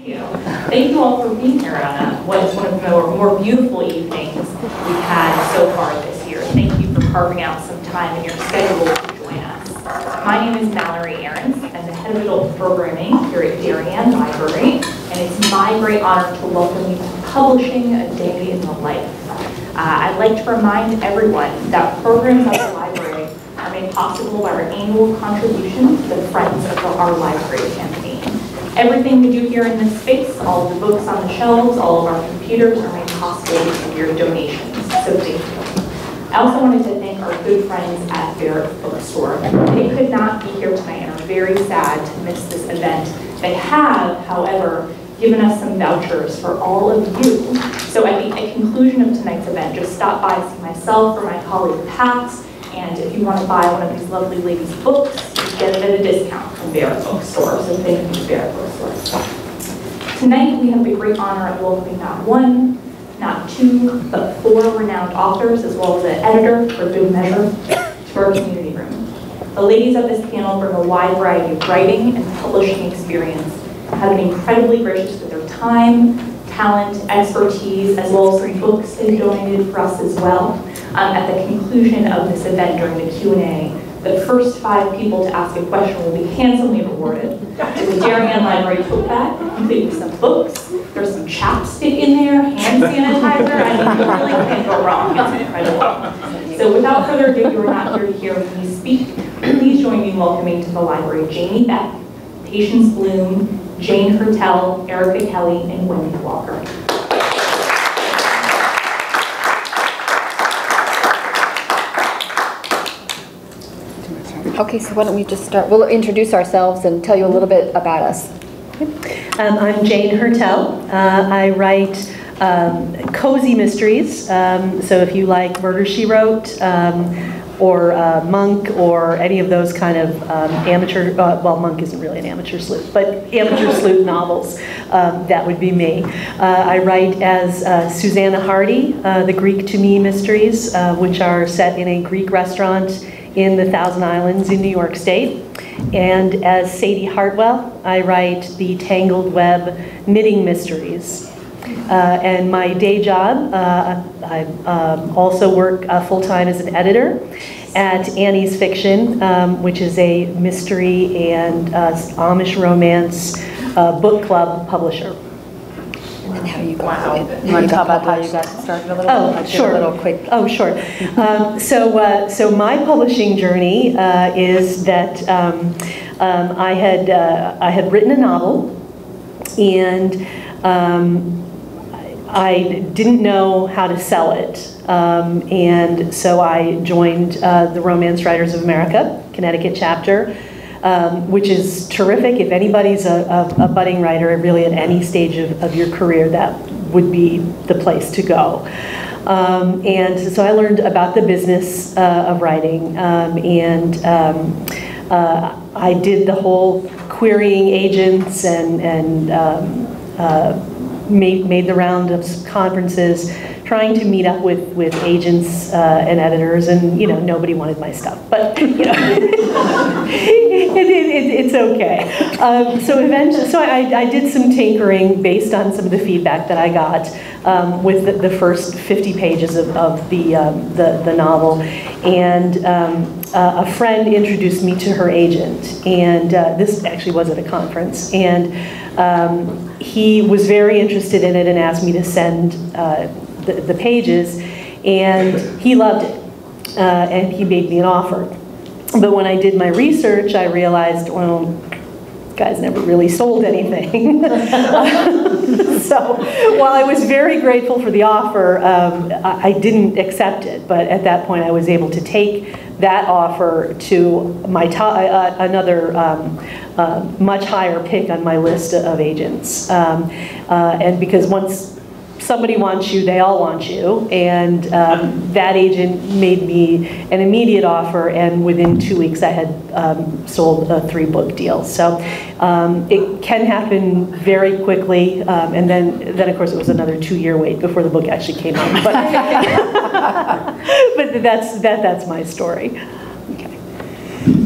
you. Thank you all for being here on what is one of the more beautiful evenings we've had so far this year. Thank you for carving out some time in your schedule to join us. My name is Mallory Arents. I'm the head of adult programming here at Darien Library, and it's my great honor to welcome you to Publishing a Day in the Life. I'd like to remind everyone that programs at the library are made possible by our annual contribution to the Friends of our Library campaign. Everything we do here in this space, all of the books on the shelves, all of our computers are made possible because of your donations, so thank you. I also wanted to thank our good friends at Fair Bookstore. They could not be here tonight and are very sad to miss this event. They have, however, given us some vouchers for all of you. So at the conclusion of tonight's event, just stop by to see myself or my colleague Pat, and if you want to buy one of these lovely ladies' books, you get it at a discount from Bear Bookstore. So thank you, Bear Bookstore. Tonight we have the great honor of welcoming not one, not two, but 4 renowned authors, as well as an editor for good measure, to our community room. The ladies of this panel bring a wide variety of writing and publishing experience, have been incredibly gracious with their time, talent, expertise, as well as some books they've donated for us as well. At the conclusion of this event during the Q&A, the first 5 people to ask a question will be handsomely rewarded with a Darien Library tote bag, complete with some books. There's some chapstick in there, hand sanitizer. I mean, you really can't go wrong. It's incredible. So without further ado, you are not here to hear me speak. Please join me in welcoming to the library Jamie Beck, Patience Bloom, Jane Hertel, Erika Kelly, and Wendy Walker. Okay, so why don't we just start? We'll introduce ourselves and tell you a little bit about us. I'm Jane Hertel. I write cozy mysteries. So if you like Murder, She Wrote, or Monk, or any of those kind of amateur, well, Monk isn't really an amateur sleuth, but amateur sleuth novels, that would be me. I write as Susanna Hardy, the Greek to Me mysteries, which are set in a Greek restaurant in the Thousand Islands in New York State. And as Sadie Hartwell, I write the Tangled Web knitting mysteries. And my day job, I also work full-time as an editor at Annie's Fiction, which is a mystery and Amish romance book club publisher. And how you got Wow. You want to talk about how you got started a little bit? Oh, sure. A little quick. Oh, sure. So my publishing journey is that I had written a novel, and I didn't know how to sell it, and so I joined the Romance Writers of America, Connecticut chapter, which is terrific. If anybody's a budding writer, really at any stage of your career, that would be the place to go. And so I learned about the business of writing, and I did the whole querying agents and made the round of conferences, trying to meet up with agents and editors, and nobody wanted my stuff, but it's okay. So eventually, I did some tinkering based on some of the feedback that I got with the first 50 pages of the novel, and a friend introduced me to her agent, and this actually was at a conference, and he was very interested in it and asked me to send the pages, and he loved it, and he made me an offer. But when I did my research, I realized, well, guys never really sold anything. So while I was very grateful for the offer, I didn't accept it. But at that point, I was able to take that offer to my another much higher pick on my list of agents. And because once somebody wants you, they all want you, and that agent made me an immediate offer, and within 2 weeks I had sold a 3-book deal. So it can happen very quickly, and then of course it was another 2-year wait before the book actually came out. But that's my story. Okay.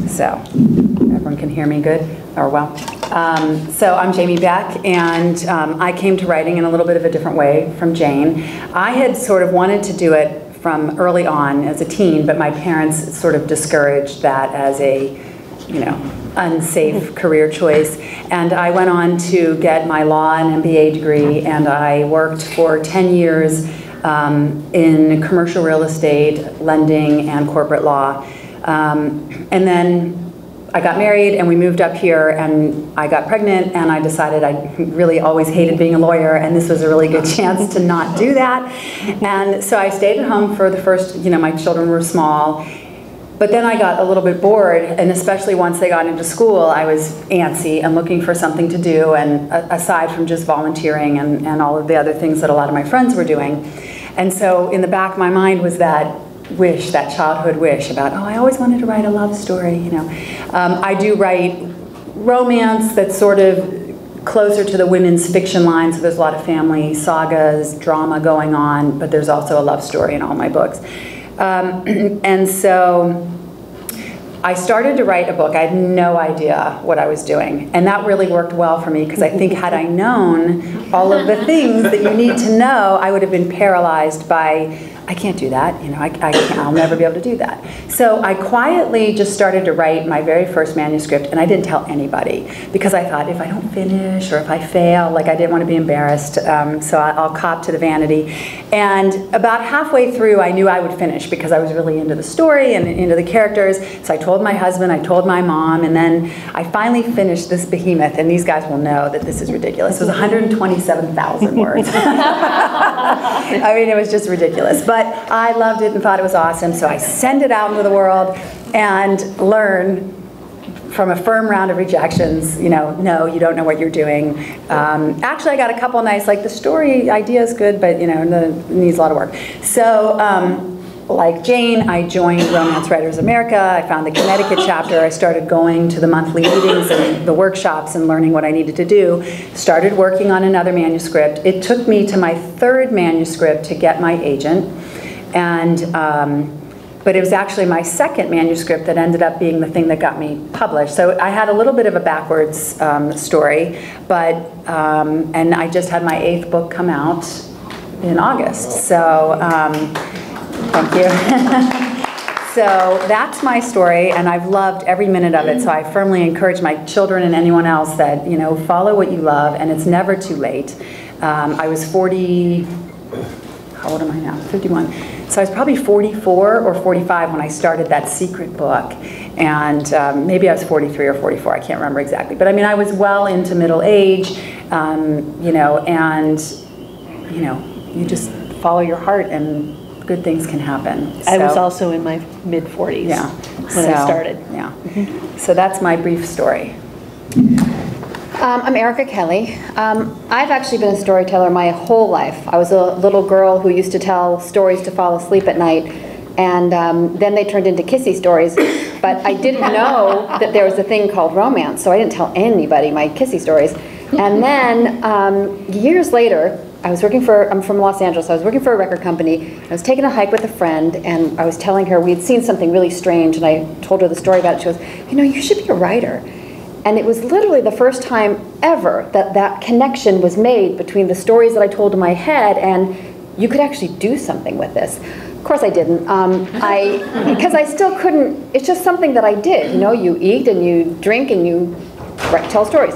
So everyone can hear me good, or well? So I'm Jamie Beck, and I came to writing in a little bit of a different way from Jane. I had sort of wanted to do it from early on as a teen, but my parents sort of discouraged that as a, unsafe career choice. And I went on to get my law and MBA degree, and I worked for 10 years in commercial real estate, lending, and corporate law. And then I got married and we moved up here, and I got pregnant, and I decided I really always hated being a lawyer, and this was a really good chance to not do that. And so I stayed at home for the first, my children were small. But then I got a little bit bored, and especially once they got into school, I was antsy and looking for something to do, and aside from just volunteering and all of the other things that a lot of my friends were doing. And so in the back of my mind was that wish, that childhood wish about, I always wanted to write a love story, I do write romance that's sort of closer to the women's fiction line, so there's a lot of family sagas, drama going on, but there's also a love story in all my books. And so I started to write a book. I had no idea what I was doing, and that really worked well for me, because I think had I known all of the things that you need to know, I would have been paralyzed by, I can't do that, I'll never be able to do that. So I quietly just started to write my very first manuscript, and I didn't tell anybody, because I thought if I don't finish or if I fail, I didn't want to be embarrassed, so I'll cop to the vanity. And about halfway through, I knew I would finish, because I was really into the story and into the characters. So I told my husband, I told my mom, and then I finally finished this behemoth, and these guys will know that this is ridiculous. It was 127,000 words. I mean, it was just ridiculous. But I loved it and thought it was awesome, so I send it out into the world and learn from a firm round of rejections, no, you don't know what you're doing. Actually, I got a couple nice, the story idea is good, but it needs a lot of work. So, like Jane, I joined Romance Writers America. I found the Connecticut chapter. I started going to the monthly meetings and the workshops and learning what I needed to do. Started working on another manuscript. It took me to my third manuscript to get my agent, and but it was actually my second manuscript that ended up being the thing that got me published. So I had a little bit of a backwards story, but and I just had my 8th book come out in August. So. Thank you. So that's my story, and I've loved every minute of it, so I firmly encourage my children and anyone else that, follow what you love, and it's never too late. I was 40, how old am I now? 51. So I was probably 44 or 45 when I started that secret book, and maybe I was 43 or 44, I can't remember exactly. But I mean, I was well into middle age, and, you just follow your heart, and good things can happen. I was also in my mid-40s when I started. Yeah. So that's my brief story. I'm Erika Kelly. I've actually been a storyteller my whole life. I was a little girl who used to tell stories to fall asleep at night, and then they turned into kissy stories, but I didn't know that there was a thing called romance, so I didn't tell anybody my kissy stories. And then years later, I'm from Los Angeles, I was working for a record company. I was taking a hike with a friend, and I was telling her we'd seen something really strange, and I told her the story about it. She goes, you should be a writer. And it was literally the first time ever that connection was made between the stories that I told in my head and you could actually do something with this. Of course I didn't, because I still couldn't, it's just something that I did. You eat and you drink and you tell stories.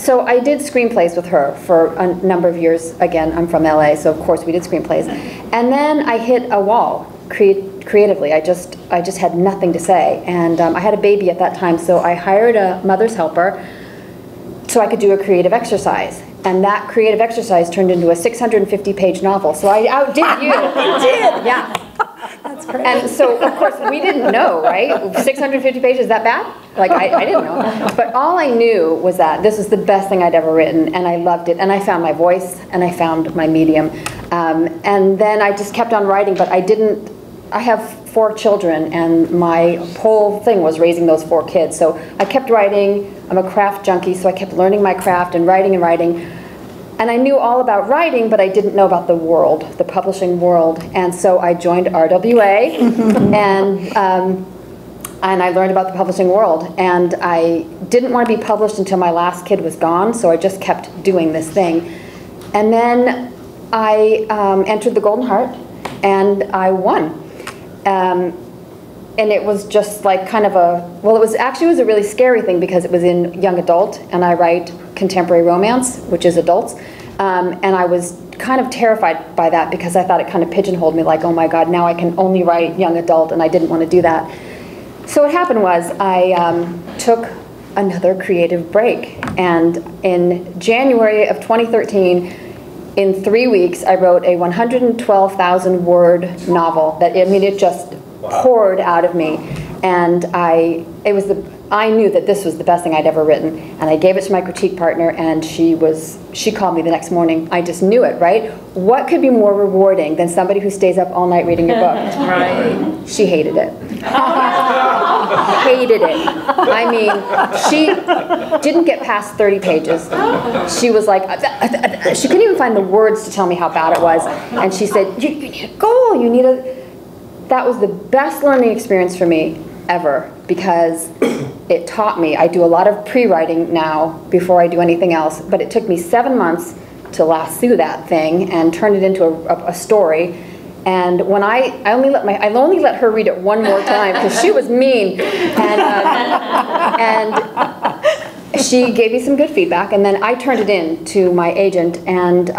So I did screenplays with her for a number of years. Again, I'm from LA, so of course we did screenplays. And then I hit a wall creatively. I just had nothing to say. And I had a baby at that time, so I hired a mother's helper so I could do a creative exercise. And that creative exercise turned into a 650-page novel. So I outdid you. You did? Yeah. That's great. And so, of course, we didn't know, right? 650 pages, is that bad? I didn't know. But all I knew was that this was the best thing I'd ever written, and I loved it. And I found my voice, and I found my medium. And then I just kept on writing, but I have 4 children, and my whole thing was raising those 4 kids. So I kept writing. I'm a craft junkie, so I kept learning my craft and writing and writing. And I knew all about writing, but I didn't know about the world, the publishing world. And so I joined RWA, and and I learned about the publishing world, and I didn't want to be published until my last kid was gone, so I just kept doing this thing. And then I entered the Golden Heart, and I won. And it was just like kind of well, it was a really scary thing because it was in young adult, and I write contemporary romance, which is adults. And I was kind of terrified by that because I thought it kind of pigeonholed me, like, oh my God, now I can only write young adult, and I didn't want to do that. So what happened was I took another creative break, and in January of 2013, in 3 weeks, I wrote a 112,000 word novel that, I mean, it just poured out of me, and I knew that this was the best thing I'd ever written, and I gave it to my critique partner, and she called me the next morning. I just knew it, right? What could be more rewarding than somebody who stays up all night reading your book? Right. She hated it. Hated it. I mean, she didn't get past 30 pages. She was like, she couldn't even find the words to tell me how bad it was, and she said, you need a goal, you need a... That was the best learning experience for me ever, because it taught me. I do a lot of pre-writing now before I do anything else, but it took me 7 months to lasso that thing and turn it into a story. And when I only let her read it one more time because she was mean, and she gave me some good feedback, and then I turned it in to my agent, and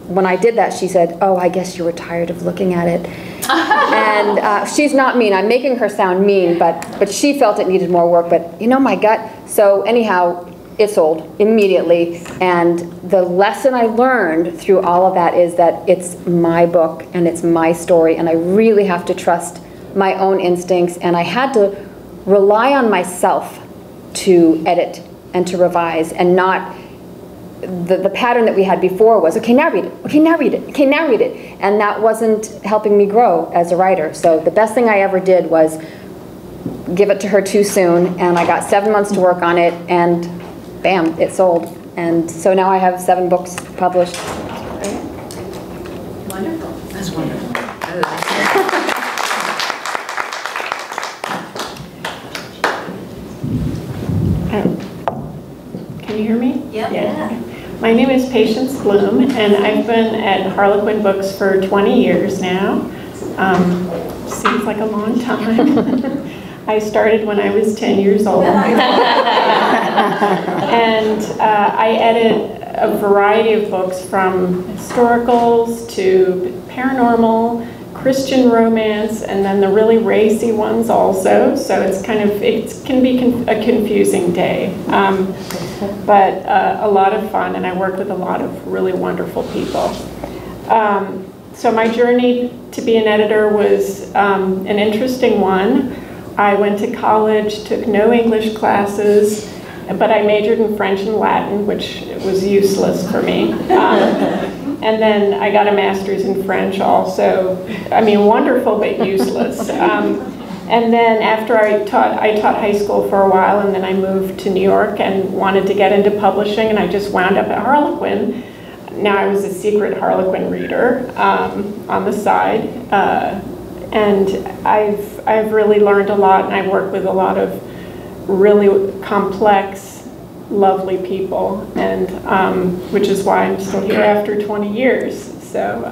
when I did that, she said, "Oh, I guess you were tired of looking at it." And she's not mean. I'm making her sound mean, but she felt it needed more work. But you know, my gut. So anyhow, it sold immediately. And the lesson I learned through all of that is that it's my book and it's my story, and I really have to trust my own instincts. And I had to rely on myself to edit and to revise, and not the pattern that we had before was, okay, now read it, okay, now read it, okay, now read it. And that wasn't helping me grow as a writer. So the best thing I ever did was give it to her too soon, and I got 7 months to work on it, and bam, it sold. And so now I have 7 books published. Wonderful. That's wonderful. Can you hear me? Yep. Yeah. My name is Patience Bloom, and I've been at Harlequin Books for 20 years now. Seems like a long time. I started when I was 10 years old. And I edit a variety of books, from historicals to paranormal, Christian romance, and then the really racy ones also. So it can be a confusing day, but a lot of fun, and I work with a lot of really wonderful people. So my journey to be an editor was an interesting one. I went to college, took no English classes, but I majored in French and Latin, which was useless for me. And then I got a master's in French also. I mean, wonderful, but useless. And then after I taught high school for a while, and then I moved to New York and wanted to get into publishing, and I just wound up at Harlequin. Now I was a secret Harlequin reader on the side. And I've really learned a lot, and I've worked with a lot of really complex, lovely people, and which is why I'm still here after 20 years. So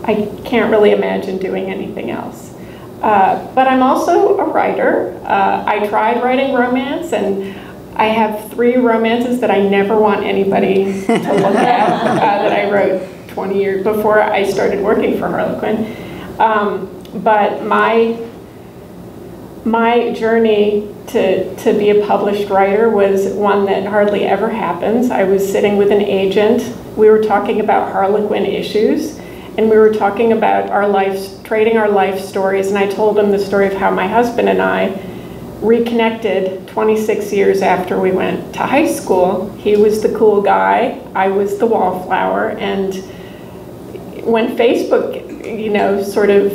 I can't really imagine doing anything else. But I'm also a writer. I tried writing romance, and I have 3 romances that I never want anybody to look at that I wrote 20 years before I started working for Harlequin. But my journey to be a published writer was one that hardly ever happens. I was sitting with an agent. We were talking about Harlequin issues, and we were talking about trading our life stories, and I told him the story of how my husband and I reconnected 26 years after we went to high school. He was the cool guy, I was the wallflower, and when Facebook, sort of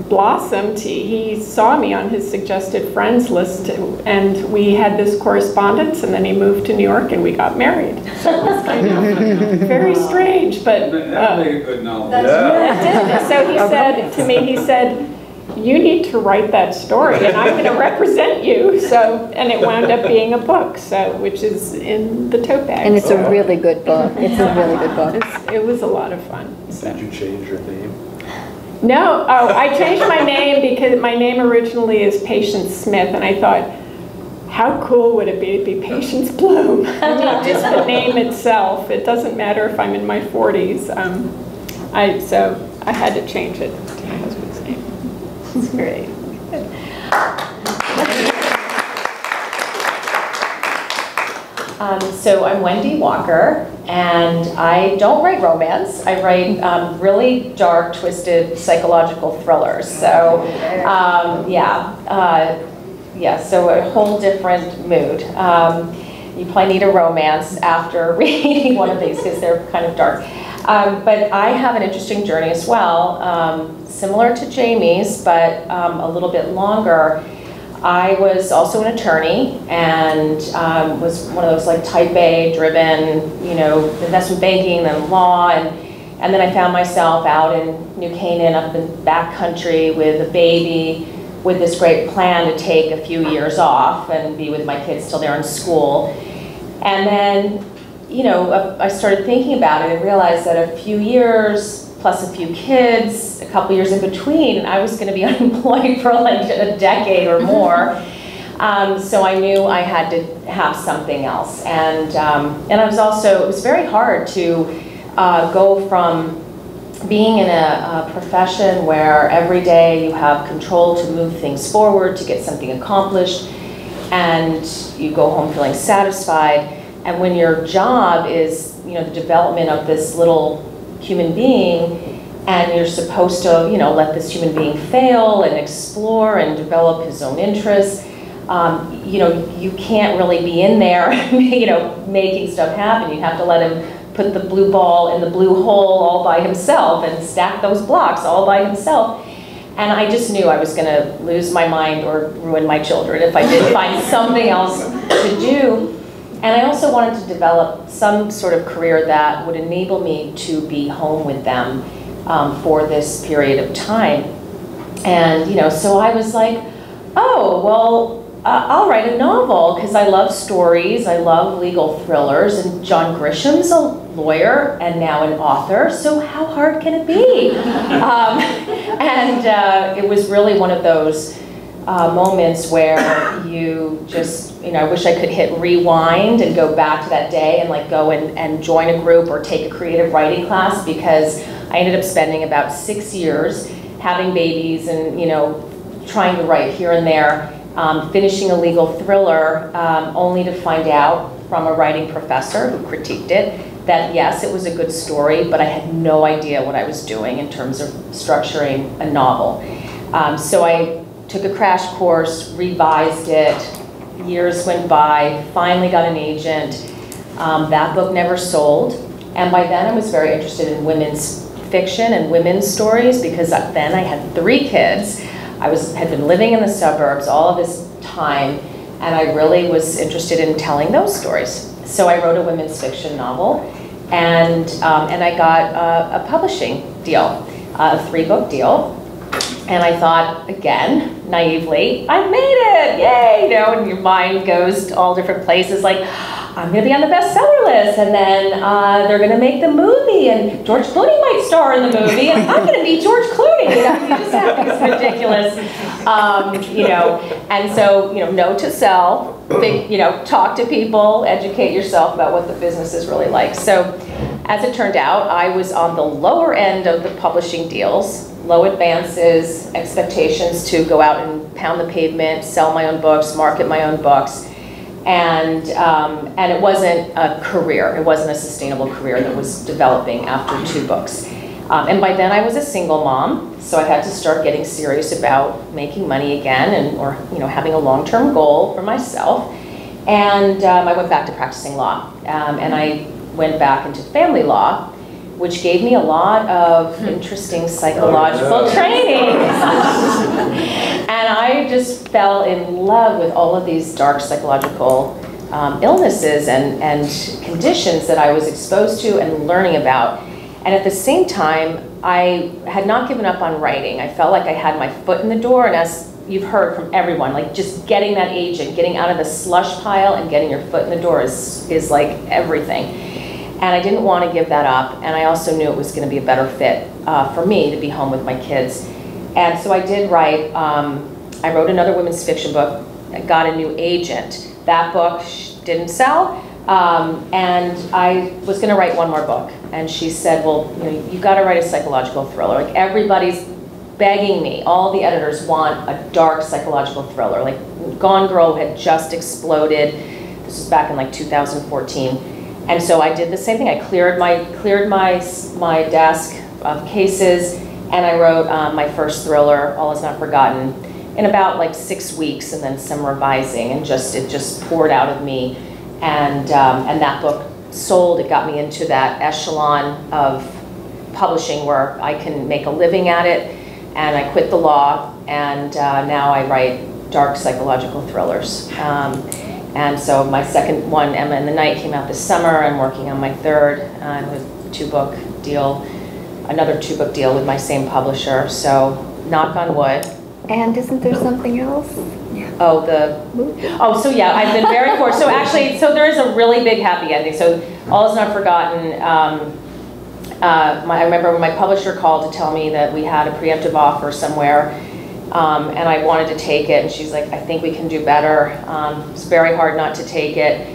blossomed, he saw me on his suggested friends list, and we had this correspondence, and then he moved to New York and we got married. So it was kind of very strange, but That'd make a good novel. so he said to me, you need to write that story and I'm going to represent you. So, and it wound up being a book, so, which is in the tote bag. And it's a really good book. It's a really good book. It was a lot of fun. So. Did you change your name? No, I changed my name because my name originally is Patience Smith, and I thought, how cool would it be to be Patience Bloom? I mean, just the name itself. It doesn't matter if I'm in my 40s. So I had to change it to my husband's name. It's great. So I'm Wendy Walker, and I don't write romance. I write really dark, twisted psychological thrillers. So so a whole different mood. You probably need a romance after reading one of these because they're kind of dark. But I have an interesting journey as well, similar to Jamie's, but a little bit longer. I was also an attorney and was one of those like type A driven, investment banking and law, and then I found myself out in New Canaan up in backcountry with a baby, with this great plan to take a few years off and be with my kids till they're in school. And then, I started thinking about it and realized that a few years plus a few kids, a couple years in between, and I was going to be unemployed for like a decade or more. So I knew I had to have something else. And I was also, it was very hard to go from being in a profession where every day you have control to move things forward, to get something accomplished, and you go home feeling satisfied. And when your job is, the development of this little human being, and you're supposed to, let this human being fail and explore and develop his own interests, you can't really be in there, making stuff happen. You have to let him put the blue ball in the blue hole all by himself and stack those blocks all by himself. And I just knew I was going to lose my mind or ruin my children if I didn't find something else to do. And I also wanted to develop some sort of career that would enable me to be home with them for this period of time. And, so I was like, oh, well, I'll write a novel because I love stories, I love legal thrillers, and John Grisham's a lawyer and now an author, so how hard can it be? It was really one of those moments where you just, I wish I could hit rewind and go back to that day and like go and join a group or take a creative writing class, because I ended up spending about 6 years having babies and, trying to write here and there, finishing a legal thriller, only to find out from a writing professor who critiqued it that yes, it was a good story, but I had no idea what I was doing in terms of structuring a novel. So I took a crash course, revised it, years went by, finally got an agent. That book never sold, and by then I was very interested in women's fiction and women's stories, because then I had 3 kids. I had been living in the suburbs all of this time, and I really was interested in telling those stories. So I wrote a women's fiction novel, and I got a publishing deal, a 3-book deal. And I thought, again, naively, I made it, yay! And your mind goes to all different places, like, I'm gonna be on the bestseller list, and then they're gonna make the movie, and George Clooney might star in the movie, and I'm gonna meet George Clooney. You just have these ridiculous, and so, note to self, talk to people, educate yourself about what the business is really like. So, as it turned out, I was on the lower end of the publishing deals, low advances, expectations to go out and pound the pavement, sell my own books, market my own books. And it wasn't a career. It wasn't a sustainable career that was developing after 2 books. And by then I was a single mom, so I had to start getting serious about making money again, or having a long-term goal for myself. And I went back to practicing law, and I went back into family law, which gave me a lot of interesting psychological training. And I just fell in love with all of these dark psychological illnesses and conditions that I was exposed to and learning about. And at the same time, I had not given up on writing. I felt like I had my foot in the door, and as you've heard from everyone, like just getting that agent, getting out of the slush pile and getting your foot in the door is like everything. And I didn't want to give that up, and I also knew it was going to be a better fit for me to be home with my kids. And so I did write, I wrote another women's fiction book, I got a new agent. That book didn't sell, and I was going to write one more book. And she said, well, you know, you've got to write a psychological thriller. Like, everybody's begging me, all the editors want a dark psychological thriller. Like, Gone Girl had just exploded. This was back in like 2014. And so I did the same thing. I cleared my desk of cases, and I wrote my first thriller, All Is Not Forgotten, in about like 6 weeks, and then some revising, and it just poured out of me. And that book sold. It got me into that echelon of publishing where I can make a living at it. And I quit the law, and now I write dark psychological thrillers. And so my second one, Emma and the Night, came out this summer. I'm working on my third with another 2-book deal with my same publisher. So knock on wood. And isn't there something else? Oh, so yeah, I've been very fortunate. So actually, there is a really big happy ending. So All Is Not Forgotten. I remember when my publisher called to tell me that we had a preemptive offer somewhere, and I wanted to take it, and she's like, I think we can do better. It's very hard not to take it.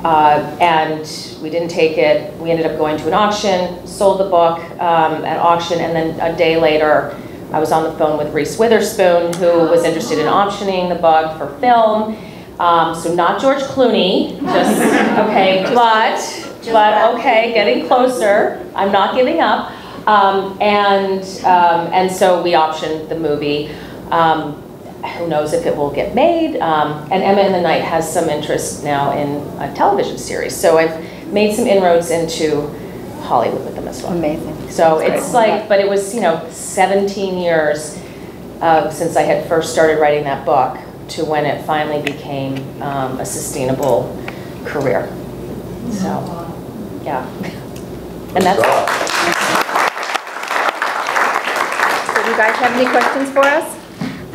And we didn't take it. We ended up going to an auction, sold the book at auction, and then a day later, I was on the phone with Reese Witherspoon, who was interested in optioning the book for film. So not George Clooney, just, okay, but okay, getting closer. I'm not giving up. And so we optioned the movie. Who knows if it will get made. And Emma and the Night has some interest now in a television series. So I've made some inroads into Hollywood with them as well. Amazing. So it's like, but it was, 17 years since I had first started writing that book to when it finally became a sustainable career. So, yeah. And that's it. So do you guys have any questions for us?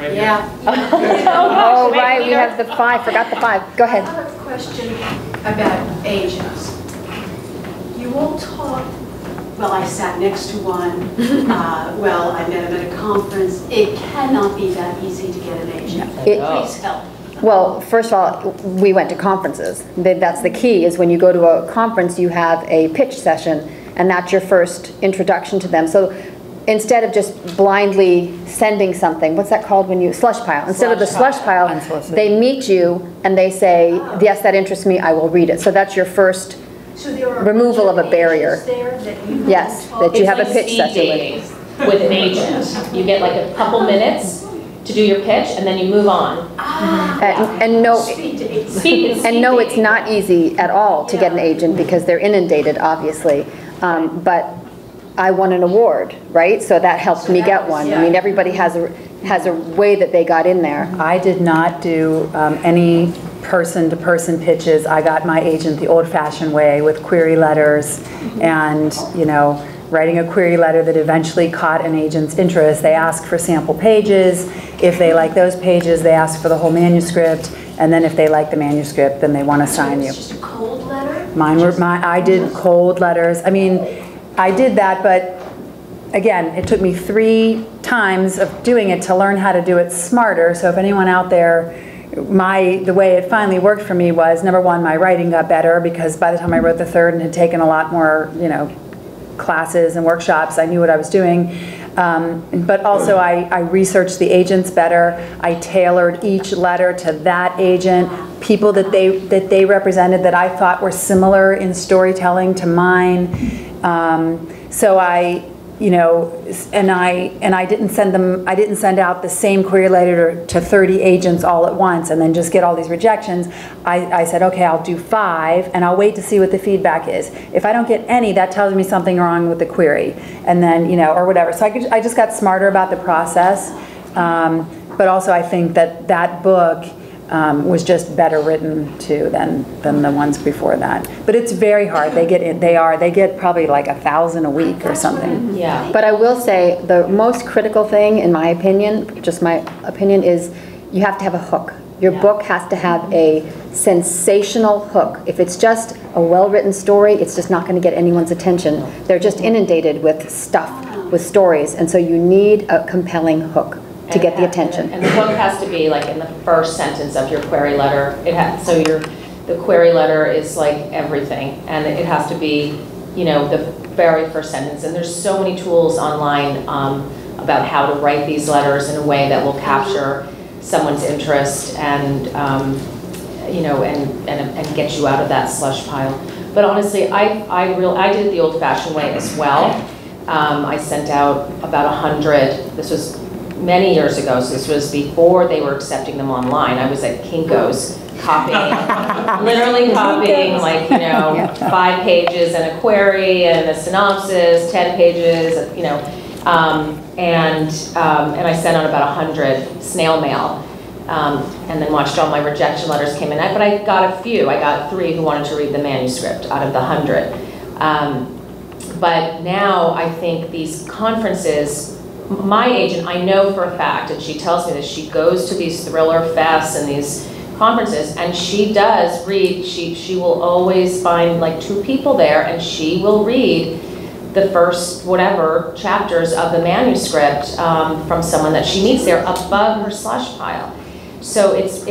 Yeah. Oh, right, we have the 5, forgot the 5. Go ahead. I have a question about agents. You all talk, well, I sat next to one, well, I met him at a conference. It cannot be that easy to get an agent. Please help. Well, first of all, we went to conferences. That's the key, is when you go to a conference, you have a pitch session, and that's your first introduction to them. So instead of just blindly sending something, what's that called when you, slush pile. Instead of the slush pile, they meet you and they say, yes, that interests me, I will read it. So that's your first removal of a barrier. Yes, that you have a pitch session with an agent. You get like a couple minutes to do your pitch, and then you move on. And no, it's not easy at all to get an agent because they're inundated, obviously. But I won an award, right? So that helped me get one. I mean, everybody has a way that they got in there. I did not do any person-to-person pitches. I got my agent the old-fashioned way with query letters, and writing a query letter that eventually caught an agent's interest. They ask for sample pages. If they like those pages, they ask for the whole manuscript, and then if they like the manuscript, then they want to sign you. It's just a cold letter? I did cold letters. I mean, I did that, but again, it took me 3 times of doing it to learn how to do it smarter. So if anyone out there, the way it finally worked for me was, number one, my writing got better, because by the time I wrote the third and had taken a lot more, classes and workshops, I knew what I was doing. But also I researched the agents better. I tailored each letter to that agent, people that they represented that I thought were similar in storytelling to mine. So I didn't send out the same query letter to 30 agents all at once and then just get all these rejections. I said, okay, I'll do 5 and I'll wait to see what the feedback is. If I don't get any, that tells me something wrong with the query, and then, or whatever. So I just got smarter about the process. But also I think that book was just better written too than the ones before that. But it's very hard. They get probably like 1,000 a week or something. Yeah. But I will say the most critical thing, in my opinion, just my opinion, is you have to have a hook. Your book has to have a sensational hook. If it's just a well-written story, it's just not going to get anyone's attention. They're just inundated with stuff, with stories, and so you need a compelling hook to get the attention. And the book has to be like in the first sentence of your query letter. The query letter is like everything, and it has to be, you know, the very first sentence. And there's so many tools online about how to write these letters in a way that will capture someone's interest and you know, and get you out of that slush pile. But honestly, I did it the old-fashioned way as well. I sent out about 100. This was many years ago, so this was before they were accepting them online. I was at Kinko's copying, literally copying, like, you know, 5 pages and a query and a synopsis, 10 pages, you know, and I sent out about 100 snail mail, and then watched all my rejection letters came in. But I got a few. I got 3 who wanted to read the manuscript out of the 100. But now I think these conferences, my agent, I know for a fact, and she tells me this, she goes to these thriller fests and these conferences, and she does read, she will always find like 2 people there, and she will read the first whatever chapters of the manuscript from someone that she meets there above her slush pile. So it's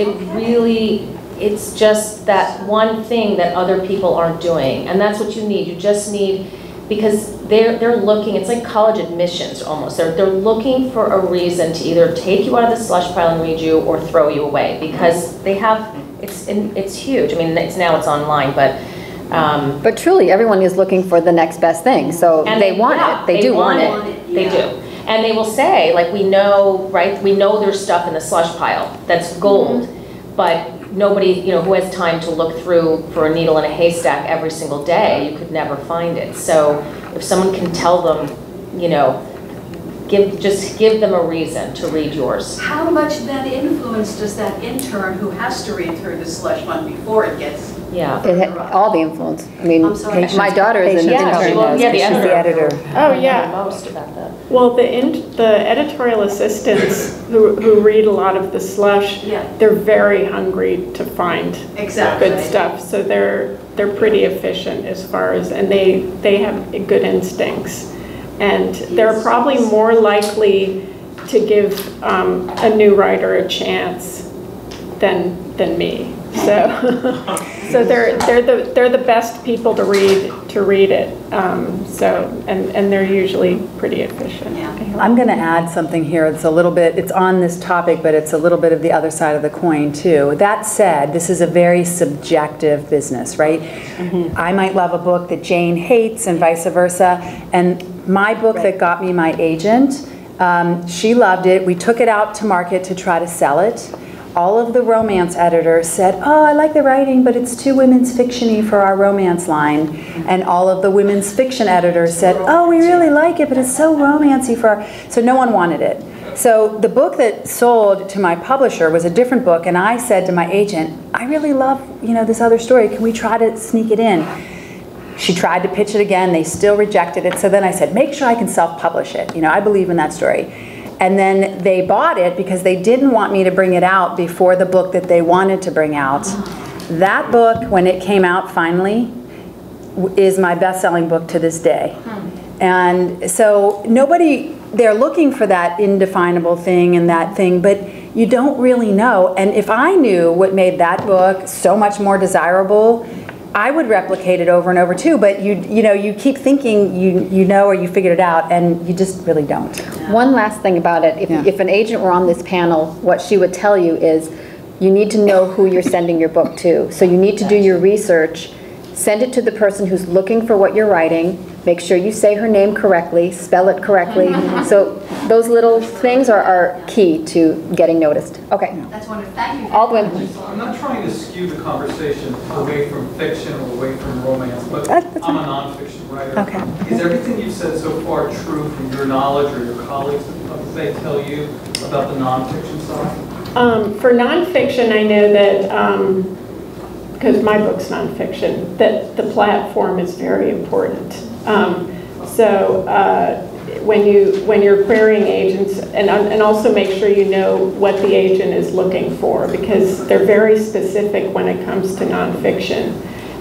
just that one thing that other people aren't doing, and that's what you need. You just need, because they're looking, it's like college admissions almost. They're looking for a reason to either take you out of the slush pile and read you or throw you away, because they have, it's huge. I mean, it's online, but truly, everyone is looking for the next best thing, so they want it. They do want it. They do. And they will say, like, we know, right, we know there's stuff in the slush pile that's gold, but nobody, you know, who has time to look through for a needle in a haystack every single day, you could never find it. So if someone can tell them, you know, just give them a reason to read yours. How much then influence does that intern who has to read through the slush fund before it gets? All the influence. I mean, my daughter is an intern. She's the editor. Oh, yeah. Most about that. Well, the editorial assistants who read a lot of the slush, they're very hungry to find good stuff. So they're pretty efficient as far as, and they have good instincts. And they're probably more likely to give a new writer a chance than me. So they're the best people to read it. And they're usually pretty efficient. I'm going to add something here. It's a little bit, it's on this topic, but it's a little bit of the other side of the coin too. That said, this is a very subjective business, right? I might love a book that Jane hates and vice versa. And my book that got me my agent, she loved it. We took it out to market to try to sell it. All of the romance editors said, oh, I like the writing, but it's too women's fiction-y for our romance line. And all of the women's fiction editors said, oh, we really like it, but it's so romancy for our... So no one wanted it. So the book that sold to my publisher was a different book, and I said to my agent, I really love, you know, this other story. Can we try to sneak it in? She tried to pitch it again. They still rejected it. So then I said, make sure I can self-publish it. You know, I believe in that story. And then they bought it because they didn't want me to bring it out before the book that they wanted to bring out. That book, when it came out finally, is my best-selling book to this day. And so they're looking for that indefinable thing and that thing, but you don't really know. And if I knew what made that book so much more desirable, I would replicate it over and over too, but you know, you keep thinking you know or you figured it out, and you just really don't. One last thing about it, if an agent were on this panel, what she would tell you is you need to know who you're sending your book to. So you need to do your research, send it to the person who's looking for what you're writing, make sure you say her name correctly, spell it correctly. So those little things are key to getting noticed. Okay. That's wonderful. Thank you. All the women. I'm not trying to skew the conversation away from fiction or away from romance, but I'm a nonfiction writer. Okay. Is everything you've said so far true from your knowledge or your colleagues, what they tell you about the nonfiction side? For nonfiction, I know that, because my book's nonfiction, that the platform is very important. When you're querying agents, and also make sure you know what the agent is looking for, because they're very specific when it comes to nonfiction.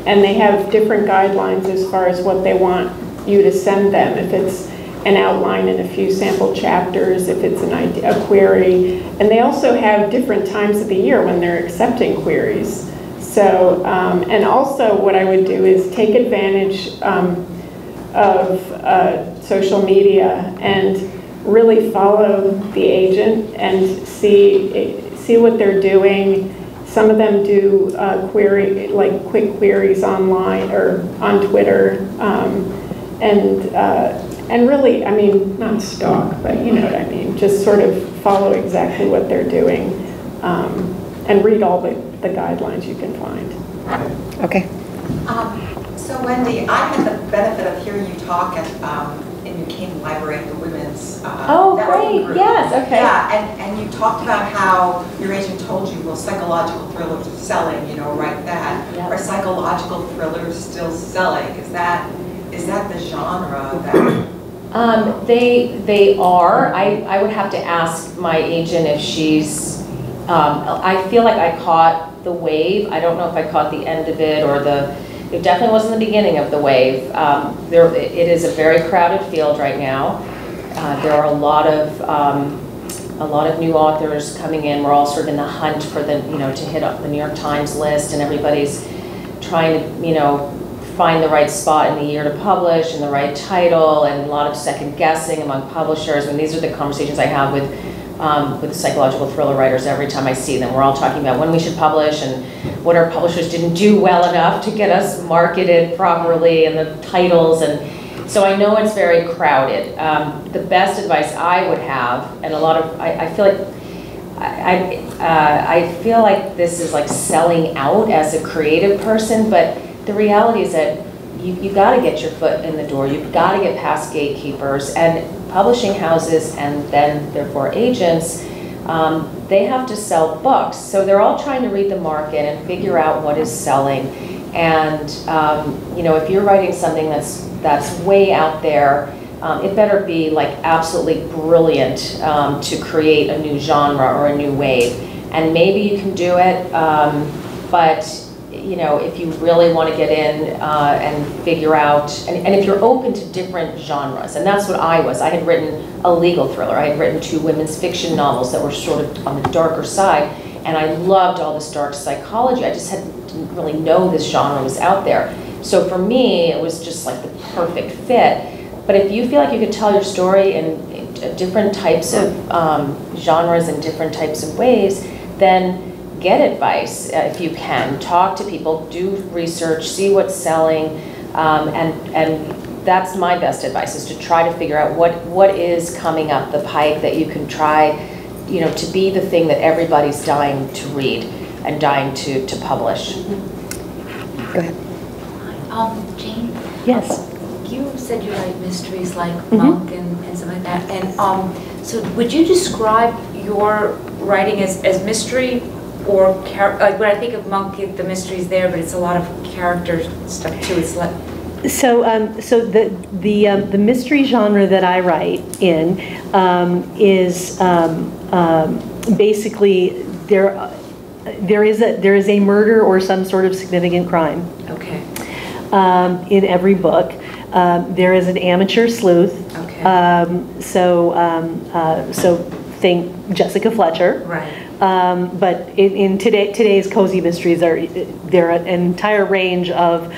And they have different guidelines as far as what they want you to send them. If it's an outline and a few sample chapters, if it's a query. And they also have different times of the year when they're accepting queries. So, and also what I would do is take advantage of social media and really follow the agent and see what they're doing. Some of them do quick queries online or on Twitter, and really, I mean, not stalk, but you know what I mean. Just sort of follow exactly what they're doing, and read all the guidelines you can find. Okay. So Wendy, I had the benefit of hearing you talk in your King Library at the Women's great, group. yes, okay. Yeah, and you talked about how your agent told you, well, psychological thrillers are selling, you know, write that. Yep. Are psychological thrillers still selling? Is that the genre that... They are. I would have to ask my agent if she's, I feel like I caught the wave. I don't know if I caught the end of it or it definitely wasn't the beginning of the wave. It is a very crowded field right now. There are a lot of new authors coming in. We're all sort of in the hunt for to hit up the New York Times list, and everybody's trying to, find the right spot in the year to publish and the right title, and a lot of second guessing among publishers. And these are the conversations I have with psychological thriller writers every time I see them. We're all talking about when we should publish and what our publishers didn't do well enough to get us marketed properly and the titles. And so I know it's very crowded. The best advice I would have, and a lot of, I feel like, I feel like this is like selling out as a creative person, but the reality is that you got to get your foot in the door. You've got to get past gatekeepers, and publishing houses and then therefore agents, they have to sell books. So they're all trying to read the market and figure out what is selling. And if you're writing something that's way out there, it better be like absolutely brilliant to create a new genre or a new wave. And maybe you can do it, but if you really want to get in and figure out, and if you're open to different genres, and that's what I was. I had written a legal thriller. I had written 2 women's fiction novels that were sort of on the darker side, and I loved all this dark psychology. I just didn't really know this genre was out there. So for me, it was just like the perfect fit. But if you feel like you could tell your story in different types of genres and different types of ways, then get advice if you can. Talk to people, do research, see what's selling, and that's my best advice, is to try to figure out what is coming up the pike that you can try, to be the thing that everybody's dying to read and dying to publish. Go ahead. Jane? Yes. You said you write mysteries like Monk and something like that. And so would you describe your writing as mystery? Or when I think of Monk, the mystery's there, but it's a lot of character stuff too. It's like so the mystery genre that I write in is basically there is a murder or some sort of significant crime. Okay. In every book, there is an amateur sleuth. Okay. So think Jessica Fletcher. Right. But in today's cozy mysteries, there are an entire range of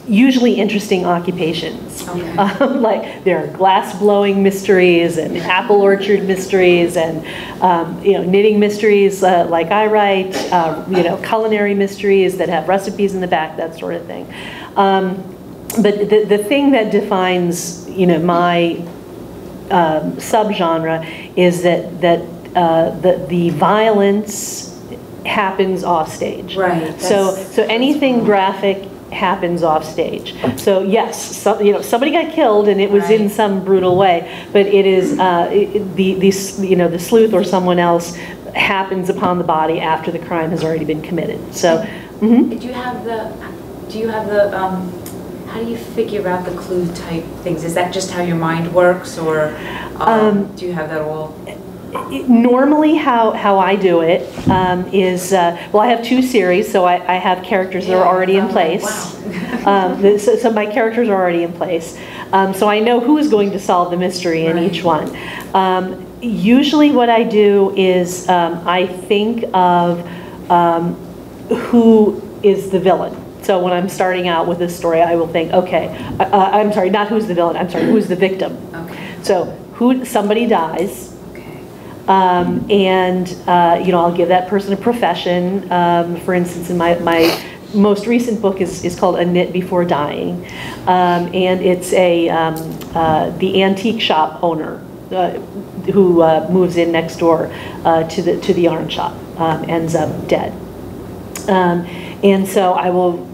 usually interesting occupations. Okay. Like there are glass blowing mysteries and apple orchard mysteries and knitting mysteries like I write. Culinary mysteries that have recipes in the back, that sort of thing. But the thing that defines my subgenre is that the violence happens off stage. Right. So anything graphic happens off stage. So yes, somebody got killed and it was in some brutal way, but it is the sleuth or someone else happens upon the body after the crime has already been committed. So, Do you have the, how do you figure out the clue type things? Is that just how your mind works, or do you have that all? Normally how I do it is, well, I have 2 series, so I have characters that are already in place. Wow. So my characters are already in place. So I know who is going to solve the mystery in each one. Usually what I do is I think of who is the villain. So when I'm starting out with this story, I will think, okay, I'm sorry, not who's the villain, I'm sorry, who's the victim. Okay. So somebody dies. Okay. And I'll give that person a profession. For instance, in my most recent book is called A Knit Before Dying, and it's the antique shop owner who moves in next door to the yarn shop, ends up dead. And so I will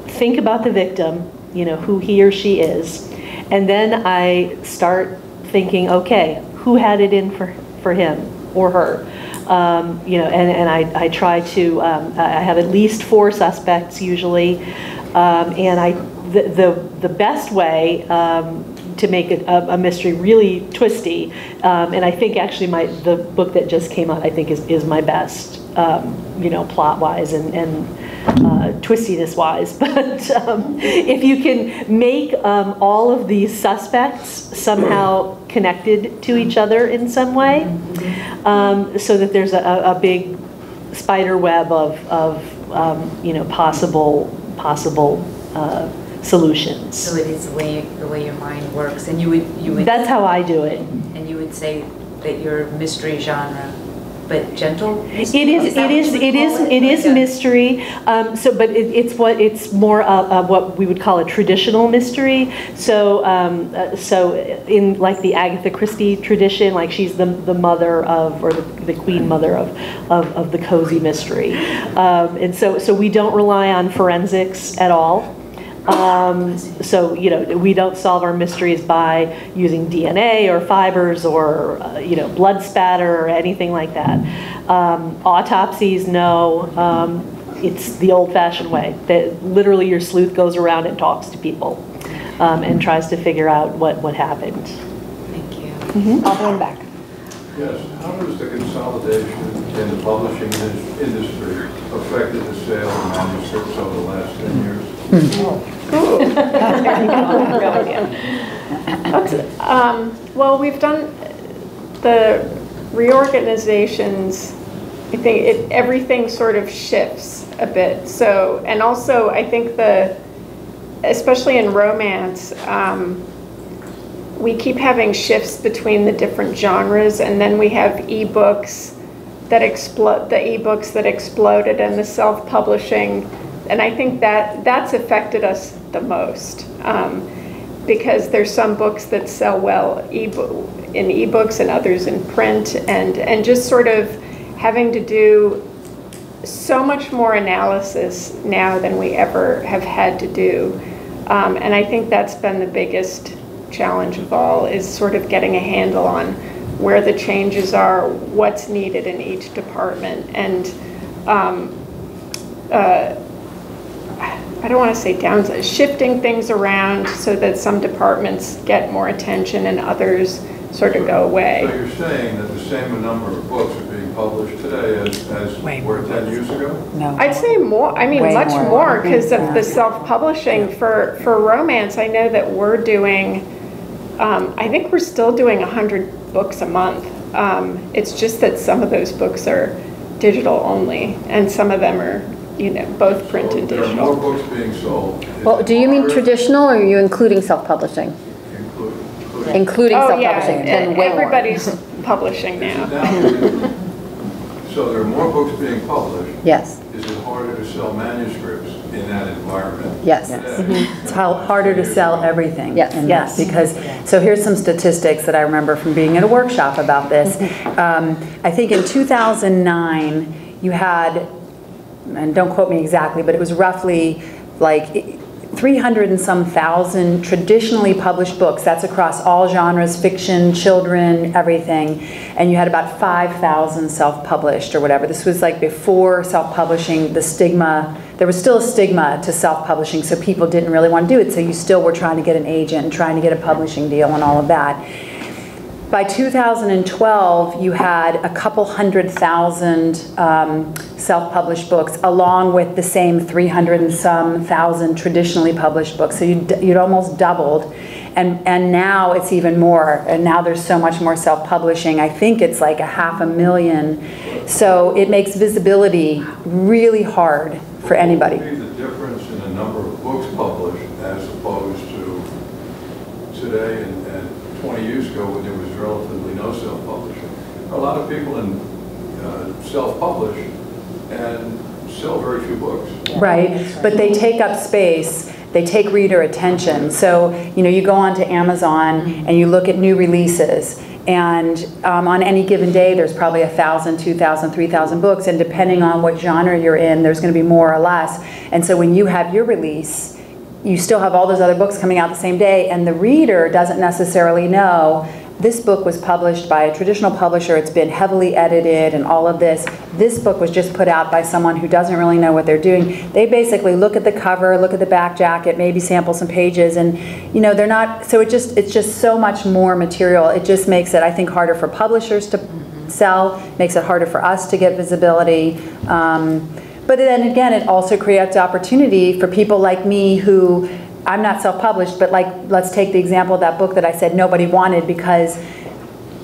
think about the victim, who he or she is, and then I start thinking, okay, who had it in for him or her? And I try to, I have at least 4 suspects usually, and the best way to make a mystery really twisty, and I think actually the book that just came out, I think is my best, plot-wise and twistiness-wise. But if you can make all of these suspects somehow connected to each other in some way, so that there's a big spider web of possible solutions. So it is the way your mind works, and you would. That's how I do it. And you would say that your mystery genre, but gentle mystery? It is mystery. But it's more what we would call a traditional mystery. So in like the Agatha Christie tradition, like she's the mother of, or the queen mother of the cozy mystery, and so we don't rely on forensics at all. So we don't solve our mysteries by using DNA or fibers or blood spatter or anything like that. Autopsies, no. It's the old-fashioned way. That literally your sleuth goes around and talks to people and tries to figure out what happened. Thank you. I'll bring back. Yes. How does the consolidation in the publishing industry affected the sale of manuscripts over the last 10 years? Well, we've done the reorganizations. I think everything sort of shifts a bit. So, and also I think especially in romance, we keep having shifts between the different genres, and then we have ebooks that exploded, and the self-publishing. And I think that's affected us the most, because there's some books that sell well in ebooks and others in print, and just sort of having to do so much more analysis now than we ever have had to do. And I think that's been the biggest challenge of all, is sort of getting a handle on where the changes are, what's needed in each department, and I don't want to say downside, shifting things around so that some departments get more attention and others sort of go away. So you're saying that the same number of books are being published today as were 10 years ago? No. I'd say more, much more, because of the self-publishing. For romance, I know that we're doing, I think we're still doing 100 books a month. It's just that some of those books are digital only, and some of them are both print and digital. There are more books being sold. Well, do you mean traditional, or are you including self-publishing? Including self-publishing. Yeah. Everybody's publishing now. So there are more books being published. Yes. Is it harder to sell manuscripts in that environment? Yes. It's harder to sell everything. Yes. Yes. Because, so here's some statistics that I remember from being at a workshop about this. I think in 2009, you had, and don't quote me exactly, but it was roughly like 300 and some thousand traditionally published books. That's across all genres, fiction, children, everything. And you had about 5,000 self-published or whatever. This was like before self-publishing, the stigma, there was still a stigma to self-publishing, so people didn't really want to do it. So you still were trying to get an agent and trying to get a publishing deal and all of that. By 2012, you had a couple 100,000 self-published books, along with the same 300 and some thousand traditionally published books. So you'd almost doubled, and now it's even more. And now there's so much more self-publishing. I think it's like 500,000. So it makes visibility really hard for anybody. What would be the difference in the number of books published as opposed to today and 20 years ago when there was relatively no self-publishing? A lot of people self-publish and sell very few books. Right, but they take up space. They take reader attention. So, you know, you go onto Amazon and you look at new releases, and on any given day there's probably 1,000, 2,000, 3,000 books, and depending on what genre you're in, there's going to be more or less. And so when you have your release, you still have all those other books coming out the same day, and the reader doesn't necessarily know this book was published by a traditional publisher, it's been heavily edited and all of this. This book was just put out by someone who doesn't really know what they're doing. They basically look at the cover, look at the back jacket, maybe sample some pages, and you know, they're not, so it's just so much more material. It just makes it, I think, harder for publishers to sell, makes it harder for us to get visibility. But then again, it also creates opportunity for people like me who, I'm not self-published, but like, let's take the example of that book that I said nobody wanted, because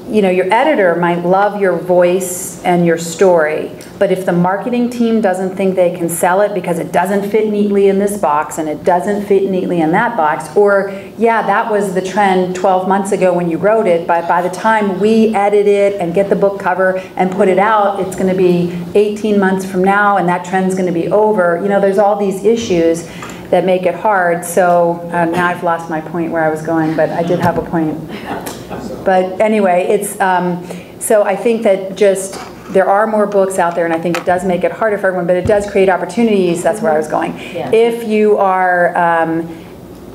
you know, your editor might love your voice and your story, but if the marketing team doesn't think they can sell it because it doesn't fit neatly in this box and it doesn't fit neatly in that box, or yeah, that was the trend 12 months ago when you wrote it, but by the time we edit it and get the book cover and put it out, it's going to be 18 months from now and that trend's going to be over. You know, there's all these issues that make it hard. So now I've lost my point where I was going, but I did have a point. But anyway, it's so I think that just there are more books out there, and I think it does make it harder for everyone, but it does create opportunities. That's where I was going. Yeah. If you are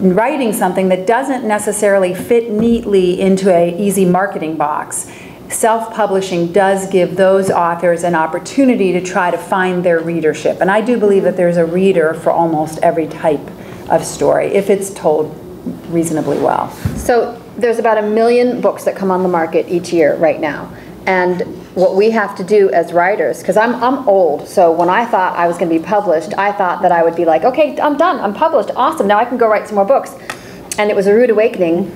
writing something that doesn't necessarily fit neatly into an easy marketing box, self-publishing does give those authors an opportunity to try to find their readership. And I do believe that there's a reader for almost every type of story, if it's told reasonably well. So there's about 1 million books that come on the market each year right now. And what we have to do as writers, because I'm old, so when I thought I was going to be published, I thought that I would be like, okay, I'm done, I'm published, awesome, now I can go write some more books. And it was a rude awakening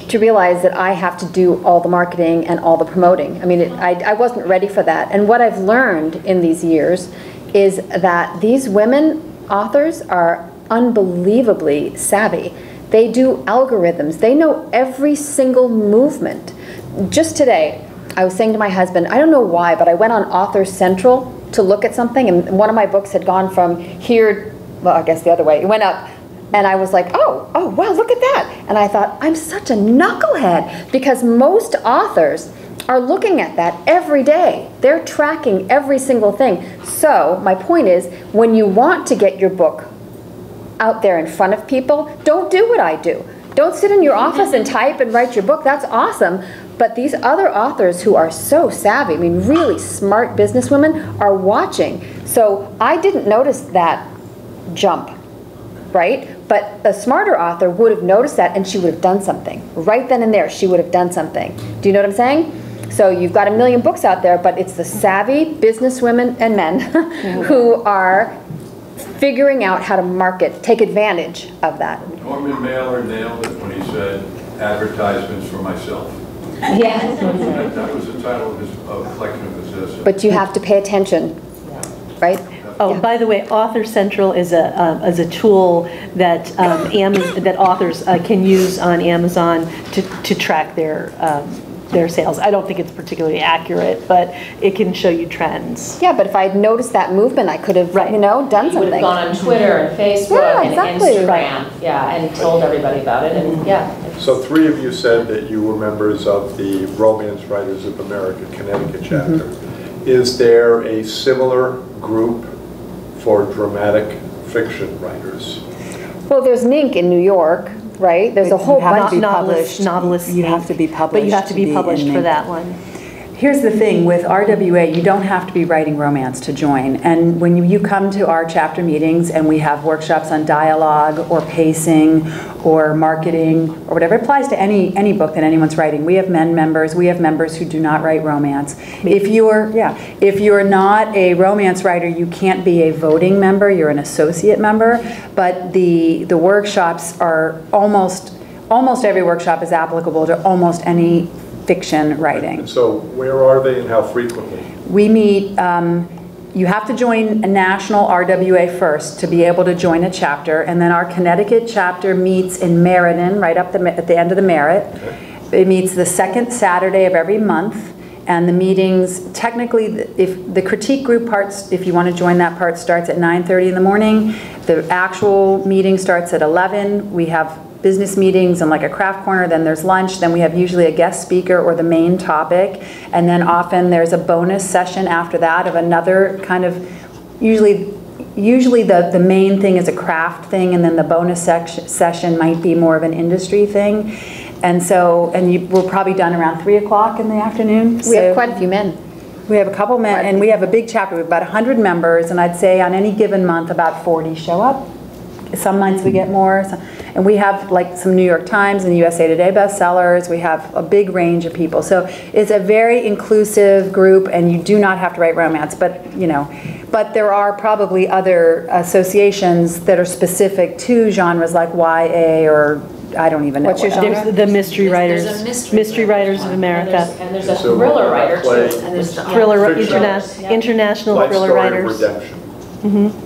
to realize that I have to do all the marketing and all the promoting. I mean, I wasn't ready for that. And what I've learned in these years is that these women authors are unbelievably savvy. They do algorithms. They know every single movement. Just today, I was saying to my husband, I don't know why, but I went on Author Central to look at something, and one of my books had gone from here, well, I guess the other way, it went up. And I was like, oh, wow, look at that. And I thought, I'm such a knucklehead, because most authors are looking at that every day. They're tracking every single thing. So my point is, when you want to get your book out there in front of people, don't do what I do. Don't sit in your office and type and write your book. That's awesome. But these other authors who are so savvy, I mean, really smart businesswomen, are watching. So I didn't notice that jump, right? But a smarter author would have noticed that, and she would have done something. Right then and there, she would have done something. Do you know what I'm saying? So you've got 1 million books out there, but it's the savvy businesswomen and men who are figuring out how to market, take advantage of that. Norman Mailer nailed it when he said, advertisements for myself. Yeah. That was the title of his collection of his essays. But you have to pay attention, right? Oh, yeah. By the way, Author Central is a tool that that authors can use on Amazon to track their sales. I don't think it's particularly accurate, but it can show you trends. Yeah, but if I had noticed that movement, I could have, you know, done something. You would have gone on Twitter and Facebook and Instagram, and told everybody about it, and So 3 of you said that you were members of the Romance Writers of America, Connecticut chapter. Is there a similar group for dramatic fiction writers? Well, there's Nink in New York, right? There's a whole bunch of novelists. You have to be published. But you have to be published for that one. Here's the thing, with RWA, you don't have to be writing romance to join. And when you come to our chapter meetings and we have workshops on dialogue or pacing or marketing or whatever, it applies to any book that anyone's writing. We have men members, we have members who do not write romance. If you're not a romance writer, you can't be a voting member, you're an associate member. But the workshops are almost every workshop is applicable to almost any fiction writing. And so where are they and how frequently? We meet, you have to join a national RWA first to be able to join a chapter, and then our Connecticut chapter meets in Meriden, right up at the end of the Merritt. Okay. It meets the second Saturday of every month, and the meetings, technically, if the critique group parts, if you want to join that part, starts at 9:30 in the morning. The actual meeting starts at 11. We have business meetings and like a craft corner, then there's lunch, then we have usually a guest speaker or the main topic, and then often there's a bonus session after that of another kind of, usually the main thing is a craft thing, and then the bonus session might be more of an industry thing. And so, we're probably done around 3 o'clock in the afternoon. We have quite a few men. We have a couple men, and we have a big chapter. We have about 100 members, and I'd say on any given month about 40 show up. Some months we get more. And we have like some New York Times and USA Today bestsellers. We have a big range of people. So it's a very inclusive group, and you do not have to write romance, but there are probably other associations that are specific to genres like YA or I don't even know. What's your genre? There's the Mystery Writers. There's a Mystery Writers of America. And there's a thriller writer too. And there's international thriller writers. Redemption. Mm-hmm.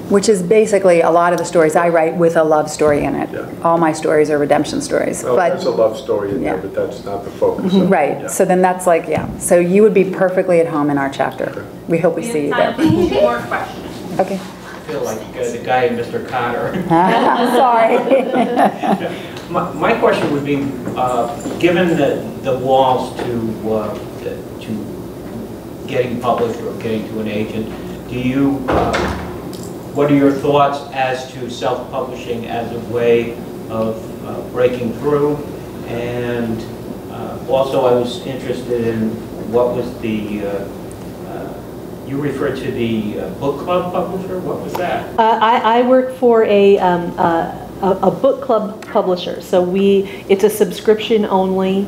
Which is basically a lot of the stories I write with a love story in it. Yeah. All my stories are redemption stories. Well, there's a love story in there, but that's not the focus. Mm-hmm. Right. Yeah. So then that's like, so you would be perfectly at home in our chapter. Okay. We hope we see you there. Two more questions. Okay. I feel like the guy in Mr. Cotter. Sorry. My question would be, given the walls to getting published or getting to an agent, do you? What are your thoughts as to self-publishing as a way of breaking through? And also I was interested in what was the, you referred to the book club publisher, what was that? I work for a book club publisher, so it's a subscription only.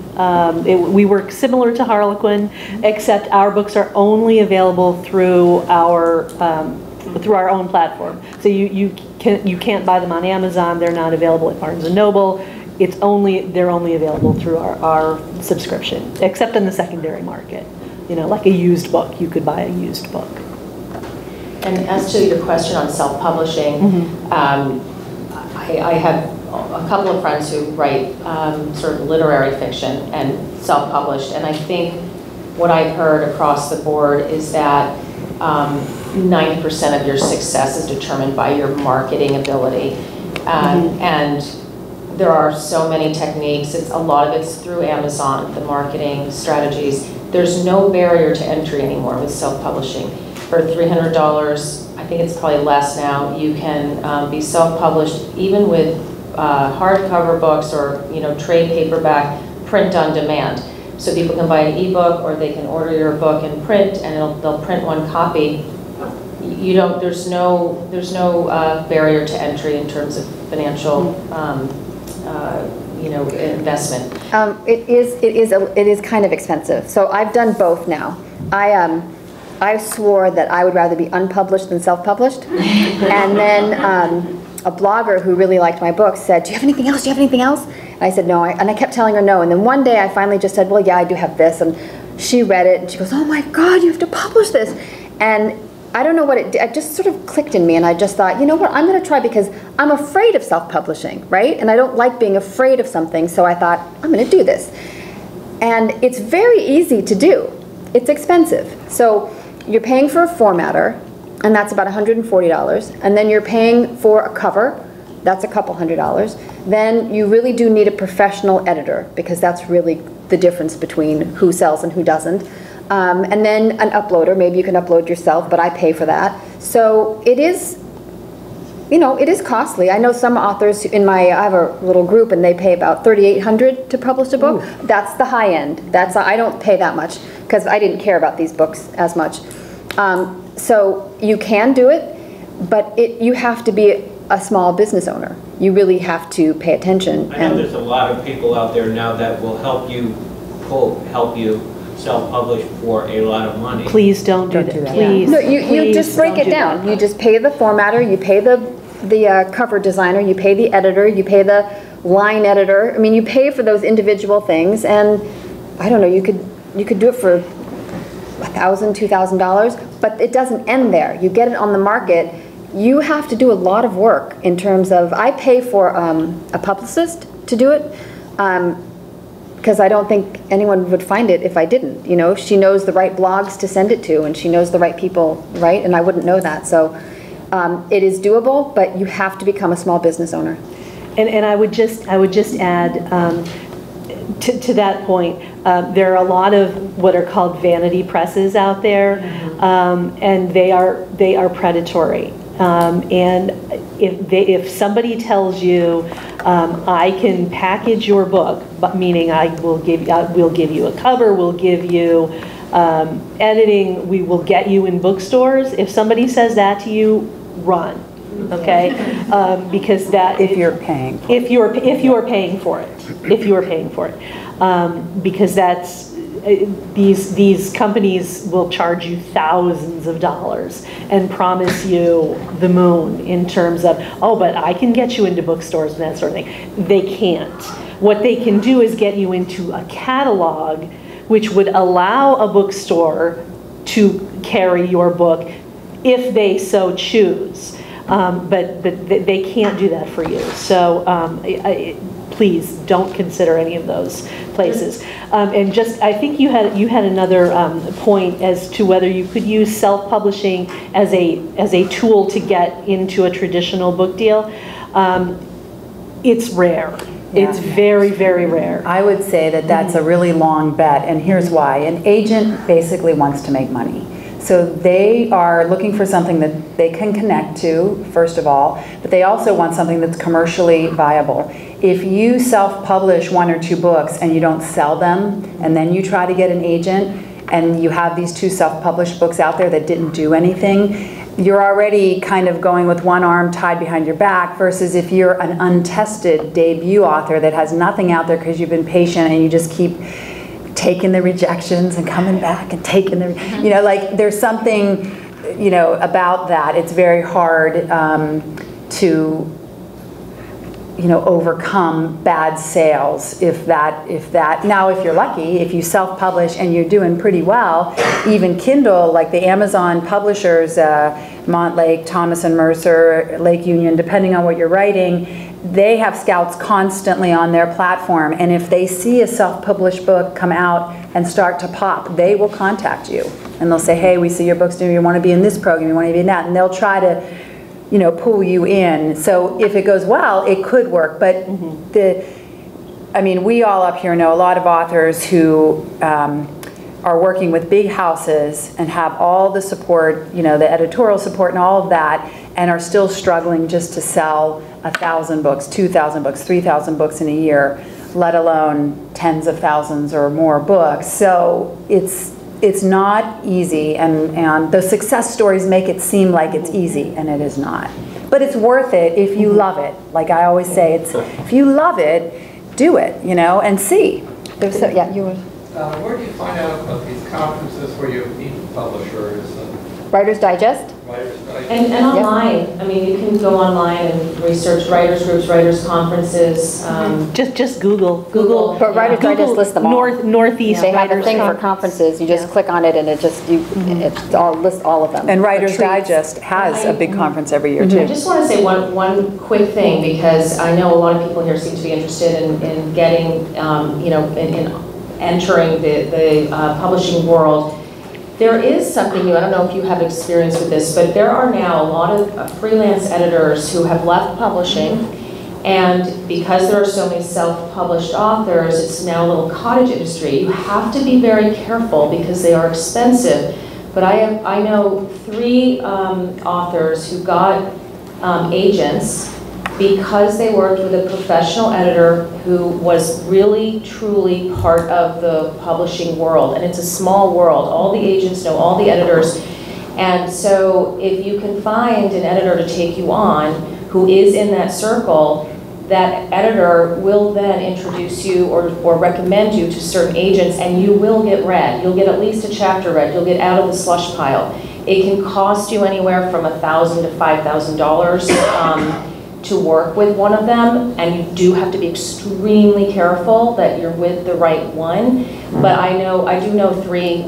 We work similar to Harlequin, except our books are only available through our own platform. So you can't buy them on Amazon. They're not available at Barnes & Noble. They're only available through our subscription, except in the secondary market. Like a used book, you could buy a used book. And as to your question on self-publishing, mm-hmm. I have a couple of friends who write sort of literary fiction and self-published, and I think what I've heard across the board is that 90% of your success is determined by your marketing ability. Mm-hmm. And there are so many techniques. A lot of it's through Amazon, the marketing strategies. There's no barrier to entry anymore with self-publishing. For $300, I think it's probably less now, you can be self-published even with hardcover books or trade paperback, print on demand. So people can buy an ebook, or they can order your book in print, and they'll print one copy. There's no barrier to entry in terms of financial, investment. It is kind of expensive. So I've done both now. I swore that I would rather be unpublished than self-published, and then a blogger who really liked my book said, "Do you have anything else? Do you have anything else?" And I said no, and I kept telling her no. And then one day I finally just said, "Well, yeah, I do have this." And she read it, and she goes, "Oh my God, you have to publish this!" And I don't know what it did. It just sort of clicked in me, and I just thought, you know what, I'm going to try, because I'm afraid of self-publishing, right? And I don't like being afraid of something, so I thought, I'm going to do this. And it's very easy to do. It's expensive. So you're paying for a formatter, and that's about $140. And then you're paying for a cover. That's a couple $100. Then you really do need a professional editor, because that's really the difference between who sells and who doesn't. And then an uploader. Maybe you can upload yourself, but I pay for that. So it is you know, it is costly. I know some authors I have a little group and they pay about $3,800 to publish a book. Ooh. That's the high end. I don't pay that much because I didn't care about these books as much. So you can do it, but you have to be a small business owner. You really have to pay attention. I know there's a lot of people out there now that will help you, quote, help you self-publish for a lot of money. Please don't do that. Please. No, you just break it down. You just pay the formatter, you pay the cover designer, you pay the editor, you pay the line editor. I mean, you pay for those individual things, and I don't know, you could do it for $1,000, $2,000, but it doesn't end there. You get it on the market. You have to do a lot of work in terms of, I pay for a publicist to do it, because I don't think anyone would find it if I didn't. You know, she knows the right blogs to send it to, and she knows the right people, right? And I wouldn't know that. So it is doable, but you have to become a small business owner. And I would just add to that point, there are a lot of what are called vanity presses out there, and they are predatory. And if somebody tells you, I can package your book, but meaning we'll give you a cover, we'll give you editing, we will get you in bookstores. If somebody says that to you, run, okay? Because that if you're paying for it, because that's. These companies will charge you thousands of dollars and promise you the moon in terms of, oh, but I can get you into bookstores and that sort of thing. They can't. What they can do is get you into a catalog which would allow a bookstore to carry your book if they so choose. But they can't do that for you. So please don't consider any of those places. And just, I think you had another point as to whether you could use self-publishing as a tool to get into a traditional book deal. It's rare. Yeah. It's very, very rare. I would say that that's a really long bet, and here's why. An agent basically wants to make money. So they are looking for something that they can connect to, first of all, but they also want something that's commercially viable. If you self-publish 1 or 2 books and you don't sell them, and then you try to get an agent, and you have these 2 self-published books out there that didn't do anything, you're already kind of going with one arm tied behind your back, versus if you're an untested debut author that has nothing out there because you've been patient and you just keep taking the rejections and coming back and taking the, you know, like there's something, you know, about that. It's very hard to, you know, overcome bad sales if that, now if you're lucky, if you self-publish and you're doing pretty well, even Kindle, like the Amazon publishers, Montlake, Thomas and Mercer, Lake Union, depending on what you're writing, they have scouts constantly on their platform, and if they see a self-published book come out and start to pop, they will contact you and they'll say, hey, we see your books, do you want to be in this program, you want to be in that, and they'll try to, you know, pull you in. So if it goes well, it could work, but I mean, we all up here know a lot of authors who are working with big houses and have all the support, you know, the editorial support and all of that, and are still struggling just to sell 1,000 books, 2,000 books, 3,000 books in a year, let alone tens of thousands or more books. So it's not easy, and the success stories make it seem like it's easy, and it is not. But it's worth it if you love it. Like I always say, if you love it, do it, you know, and see. Yeah, you would. Where do you find out about these conferences where you meet publishers? Writer's Digest? And online. I mean, you can go online and research writers groups, writers conferences. Just Google. But Writers Digest lists them all. Northeast. They have a thing for conferences. You just click on it and it just it all lists all of them. And Writers Digest has a big conference every year too. I just want to say one quick thing, because I know a lot of people here seem to be interested in getting, you know, in entering the publishing world. There is something new. I don't know if you have experience with this, but there are now a lot of freelance editors who have left publishing, and because there are so many self-published authors, it's now a little cottage industry. You have to be very careful because they are expensive. But I know 3 authors who got agents because they worked with a professional editor who was really, truly part of the publishing world. And it's a small world. All the agents know all the editors. And so if you can find an editor to take you on who is in that circle, that editor will then introduce you or recommend you to certain agents, and you will get read. You'll get at least a chapter read. You'll get out of the slush pile. It can cost you anywhere from $1,000 to $5,000 to work with one of them, and you do have to be extremely careful that you're with the right one. But I do know three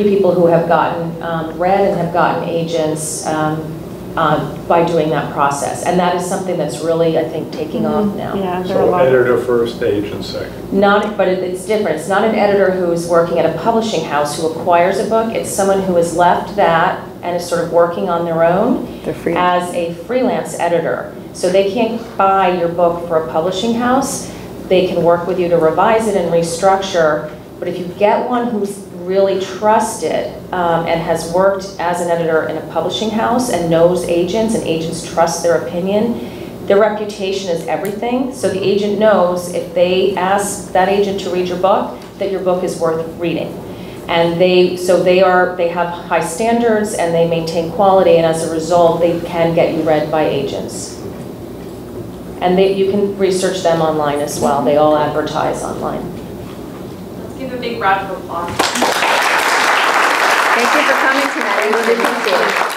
people who have gotten read and have gotten agents by doing that process, and that is something that's really, I think, taking off now. Yeah, so editor first, agent second. But it's different. It's not an editor who is working at a publishing house who acquires a book. It's someone who has left that and is sort of working on their own as a freelance editor. So they can't buy your book for a publishing house. They can work with you to revise it and restructure. But if you get one who's really trusted and has worked as an editor in a publishing house and knows agents, and agents trust their opinion, their reputation is everything. So the agent knows if they ask that agent to read your book, that your book is worth reading. And they have high standards and they maintain quality, and as a result, they can get you read by agents. And you can research them online as well. They all advertise online. Let's give a big round of applause. Thank you for coming tonight. I really appreciate it.